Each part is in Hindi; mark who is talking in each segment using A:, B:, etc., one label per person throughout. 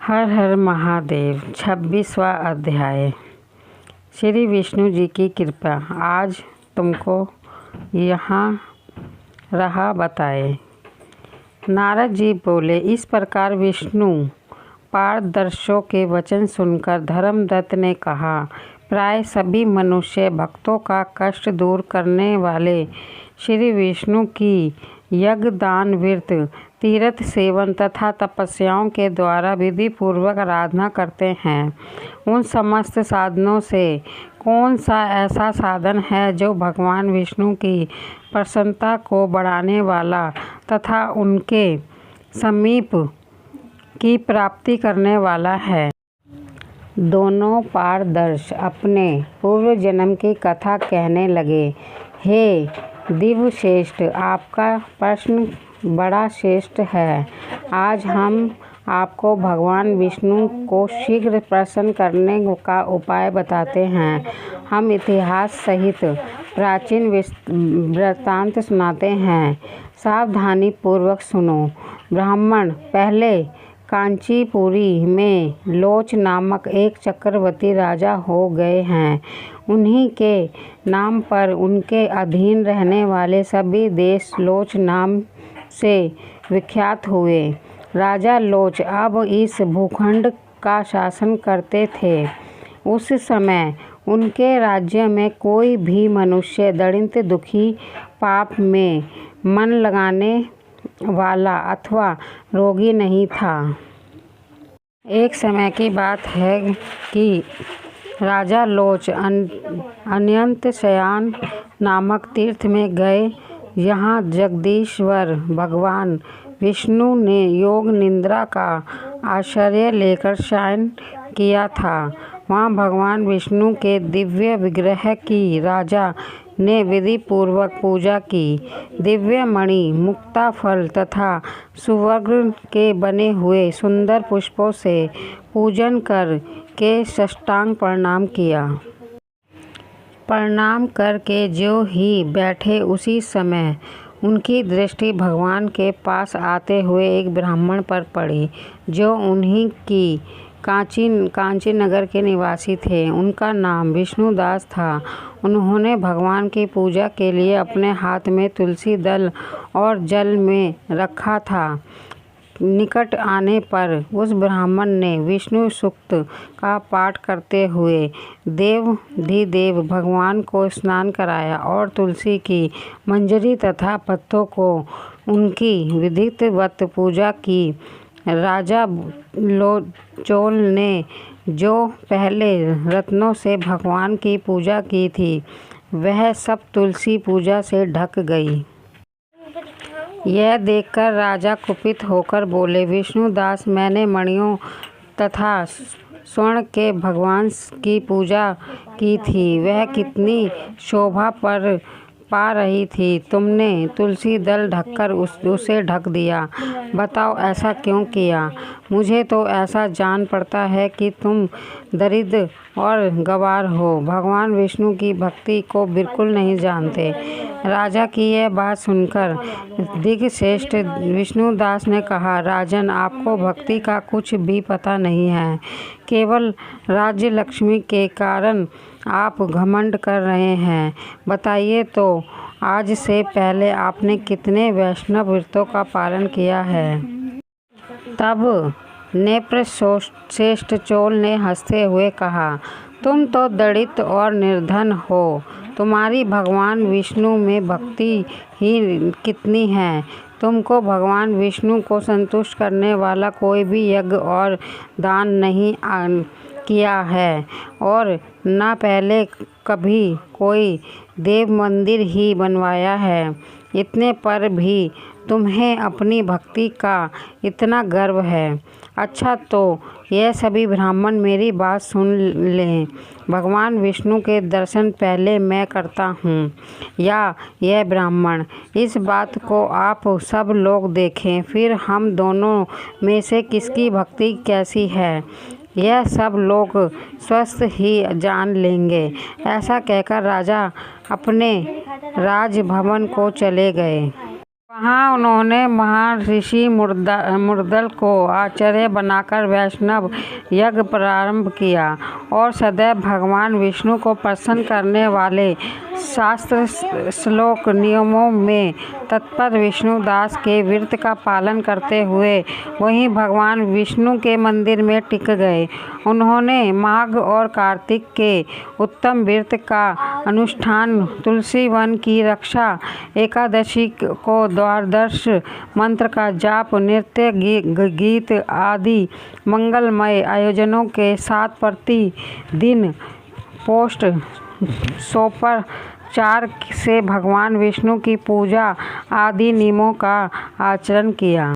A: हर हर महादेव। 26वां अध्याय। श्री विष्णु जी की कृपा। आज तुमको यहाँ रहा बताए। नारद जी बोले। इस प्रकार विष्णु पारदर्शों के वचन सुनकर धर्मदत्त ने कहा, प्राय सभी मनुष्य भक्तों का कष्ट दूर करने वाले श्री विष्णु की यज्ञ, दान, व्रत, तीर्थ सेवन तथा तपस्याओं के द्वारा विधि पूर्वक आराधना करते हैं। उन समस्त साधनों से कौन सा ऐसा साधन है जो भगवान विष्णु की प्रसन्नता को बढ़ाने वाला तथा उनके समीप की प्राप्ति करने वाला है। दोनों पारदर्श अपने पूर्व जन्म की कथा कहने लगे। हे दिव्यश्रेष्ठ, आपका प्रश्न बड़ा श्रेष्ठ है। आज हम आपको भगवान विष्णु को शीघ्र प्रसन्न करने का उपाय बताते हैं। हम इतिहास सहित प्राचीन वृत्तांत सुनाते हैं। सावधानी पूर्वक सुनो। ब्राह्मण पहले कांचीपुरी में लोच नामक एक चक्रवर्ती राजा हो गए हैं। उन्हीं के नाम पर उनके अधीन रहने वाले सभी देश लोच नाम से विख्यात हुए। राजा लोच अब इस भूखंड का शासन करते थे। उस समय उनके राज्य में कोई भी मनुष्य दरिद्र, दुखी, पाप में मन लगाने वाला अथवा रोगी नहीं था। एक समय की बात है कि राजा लोच अनंतशयन नामक तीर्थ में गए। यहाँ जगदीश्वर भगवान विष्णु ने योग निद्रा का आश्रय लेकर शयन किया था। वहाँ भगवान विष्णु के दिव्य विग्रह की राजा ने विधि पूर्वक पूजा की। दिव्य मणि, मुक्ता फल तथा सुवर्ण के बने हुए सुंदर पुष्पों से पूजन कर के साष्टांग प्रणाम किया। प्रणाम करके जो ही बैठे, उसी समय उनकी दृष्टि भगवान के पास आते हुए एक ब्राह्मण पर पड़ी, जो उन्हीं की कांची नगर के निवासी थे। उनका नाम विष्णुदास था। उन्होंने भगवान की पूजा के लिए अपने हाथ में तुलसी दल और जल में रखा था। निकट आने पर उस ब्राह्मण ने विष्णु सूक्त का पाठ करते हुए देवाधिदेव भगवान को स्नान कराया और तुलसी की मंजरी तथा पत्तों को उनकी विधिवत पूजा की। राजा लोचोल ने जो पहले रत्नों से भगवान की पूजा की थी, वह सब तुलसी पूजा से ढक गई। यह देखकर राजा कुपित होकर बोले, विष्णुदास, मैंने मणियों तथा स्वर्ण के भगवान की पूजा की थी, वह कितनी शोभा पा रही थी। तुमने तुलसी दल ढककर उसे ढक दिया। बताओ ऐसा क्यों किया? मुझे तो ऐसा जान पड़ता है कि तुम दरिद्र और गंवार हो, भगवान विष्णु की भक्ति को बिल्कुल नहीं जानते। राजा की यह बात सुनकर दिग्श्रेष्ठ विष्णुदास ने कहा, राजन, आपको भक्ति का कुछ भी पता नहीं है। केवल राज्य लक्ष्मी के कारण आप घमंड कर रहे हैं। बताइए तो, आज से पहले आपने कितने वैष्णव व्रतों का पालन किया है? तब नृपश्रेष्ठ चोल ने हंसते हुए कहा, तुम तो दरिद्र और निर्धन हो। तुम्हारी भगवान विष्णु में भक्ति ही कितनी है। तुमको भगवान विष्णु को संतुष्ट करने वाला कोई भी यज्ञ और दान नहीं किया है और न पहले कभी कोई देव मंदिर ही बनवाया है। इतने पर भी तुम्हें अपनी भक्ति का इतना गर्व है। अच्छा, तो यह सभी ब्राह्मण मेरी बात सुन लें। भगवान विष्णु के दर्शन पहले मैं करता हूँ या यह ब्राह्मण। इस बात को आप सब लोग देखें, फिर हम दोनों में से किसकी भक्ति कैसी है, यह सब लोग स्वस्थ ही जान लेंगे। ऐसा कहकर राजा अपने राजभवन को चले गए। वहाँ उन्होंने महर्षि मुरदल को आचार्य बनाकर वैष्णव यज्ञ प्रारंभ किया और सदैव भगवान विष्णु को प्रसन्न करने वाले शास्त्र श्लोक नियमों में तत्पर विष्णुदास के व्रत का पालन करते हुए वहीं भगवान विष्णु के मंदिर में टिक गए। उन्होंने माघ और कार्तिक के उत्तम व्रत का अनुष्ठान, तुलसी वन की रक्षा, एकादशी को द्वादश मंत्र का जाप, नृत्य, गीत आदि मंगलमय आयोजनों के साथ प्रतिदिन पोस्ट सोपचार से भगवान विष्णु की पूजा आदि नियमों का आचरण किया।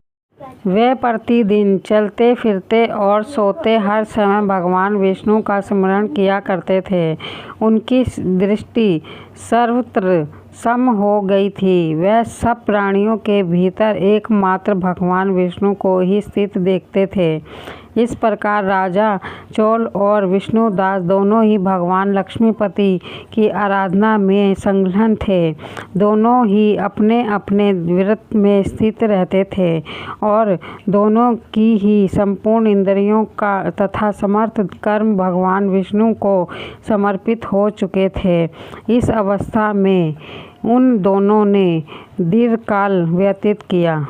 A: वे प्रतिदिन चलते फिरते और सोते हर समय भगवान विष्णु का स्मरण किया करते थे। उनकी दृष्टि सर्वत्र सम हो गई थी। वह सब प्राणियों के भीतर एकमात्र भगवान विष्णु को ही स्थित देखते थे। इस प्रकार राजा चोल और विष्णुदास दोनों ही भगवान लक्ष्मीपति की आराधना में संलग्न थे। दोनों ही अपने अपने व्रत में स्थित रहते थे और दोनों की ही संपूर्ण इंद्रियों का तथा समस्त कर्म भगवान विष्णु को समर्पित हो चुके थे। इस अवस्था में उन दोनों ने दीर्घकाल व्यतीत किया।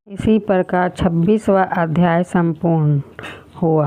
A: इसी प्रकार 26वां अध्याय संपूर्ण हुआ।